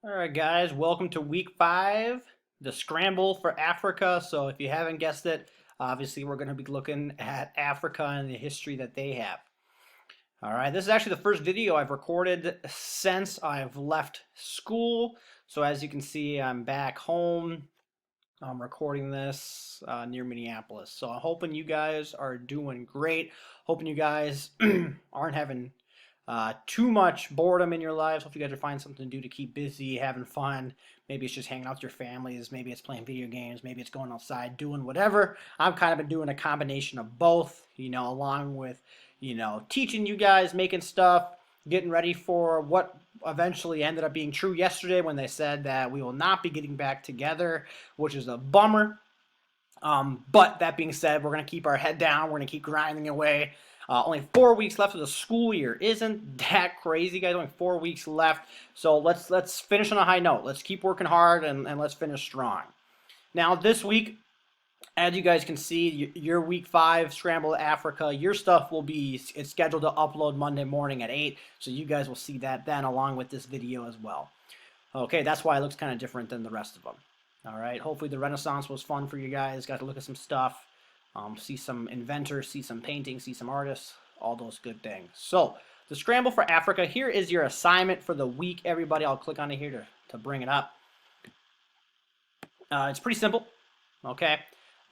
All right, guys, welcome to week 5, the scramble for Africa. So, if you haven't guessed it, obviously we're going to be looking at Africa and the history that they have. All right, this is actually the first video I've recorded since I've left school. So, as you can see, I'm back home. I'm recording this near Minneapolis. So, I'm hoping you guys are doing great. Hoping you guys aren't having too much boredom in your lives. Hope you guys are finding something to do to keep busy, having fun. Maybe it's just hanging out with your families. Maybe it's playing video games. Maybe it's going outside, doing whatever. I've kind of been doing a combination of both, along with, teaching you guys, making stuff, getting ready for what eventually ended up being true yesterday when they said that we will not be getting back together, which is a bummer. But that being said, we're going to keep our head down. We're going to keep grinding away. Only 4 weeks left of the school year. Isn't that crazy, guys? Only 4 weeks left. So let's finish on a high note. Let's keep working hard and let's finish strong. Now, this week, as you guys can see, your week 5 Scramble Africa, your stuff it's scheduled to upload Monday morning at 8. So you guys will see that then along with this video as well. Okay, that's why it looks kind of different than the rest of them. All right, hopefully the Renaissance was fun for you guys. Got to look at some stuff, see some inventors, see some paintings, see some artists, all those good things. So, the Scramble for Africa, here is your assignment for the week, everybody. I'll click on it here to bring it up. It's pretty simple, okay?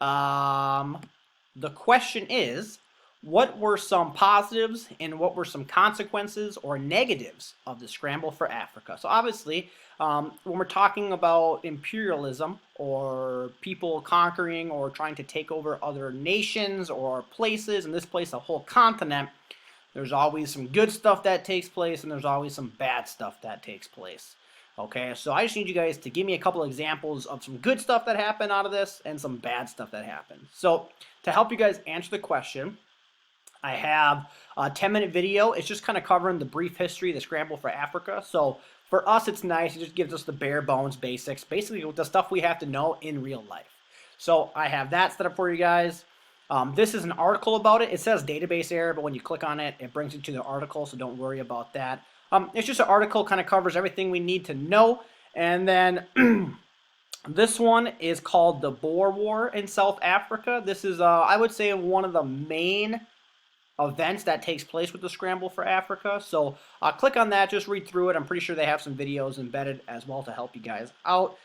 The question is, what were some positives and what were some consequences or negatives of the Scramble for Africa? So obviously, when we're talking about imperialism or people conquering or trying to take over other nations or places, in this place, a whole continent, there's always some good stuff that takes place and there's always some bad stuff that takes place. Okay, so I just need you guys to give me a couple examples of some good stuff that happened out of this and some bad stuff that happened. So to help you guys answer the question, I have a 10-minute video. It's just kind of covering the brief history of the Scramble for Africa. So for us, it's nice. It just gives us the bare bones basics, basically the stuff we have to know in real life. So I have that set up for you guys. This is an article about it. It says database error, but when you click on it, it brings you to the article, so don't worry about that. It's just an article, kind of covers everything we need to know. And then this one is called the Boer War in South Africa. This is, I would say, one of the main events that takes place with the Scramble for Africa. So click on that, just read through it. I'm pretty sure they have some videos embedded as well to help you guys out.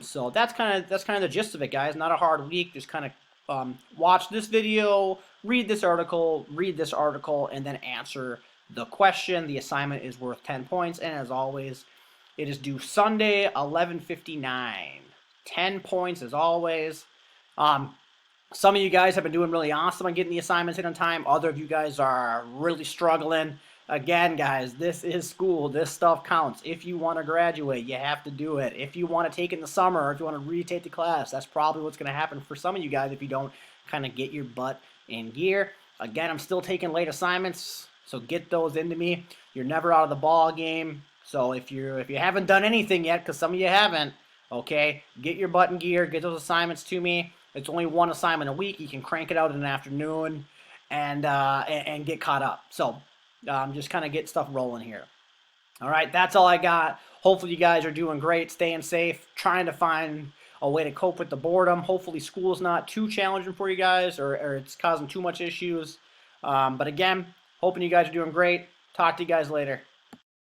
So that's kind of the gist of it, guys. Not a hard week. Just kind of watch this video, read this article, and then answer the question. The assignment is worth 10 points, and as always, it is due Sunday, 11:59. 10 points as always. Some of you guys have been doing really awesome on getting the assignments in on time. Other of you guys are really struggling. Again, guys, this is school. This stuff counts. If you want to graduate, you have to do it. If you want to take it in the summer, or if you want to retake the class, that's probably what's going to happen for some of you guys if you don't kind of get your butt in gear. Again, I'm still taking late assignments, so get those into me. You're never out of the ball game. So if you haven't done anything yet, because some of you haven't, okay, get your butt in gear, get those assignments to me. It's only one assignment a week. You can crank it out in an afternoon and get caught up. So just kind of get stuff rolling here. All right, that's all I got. Hopefully you guys are doing great, staying safe, trying to find a way to cope with the boredom. Hopefully school's not too challenging for you guys or it's causing too much issues. But again, hoping you guys are doing great. Talk to you guys later.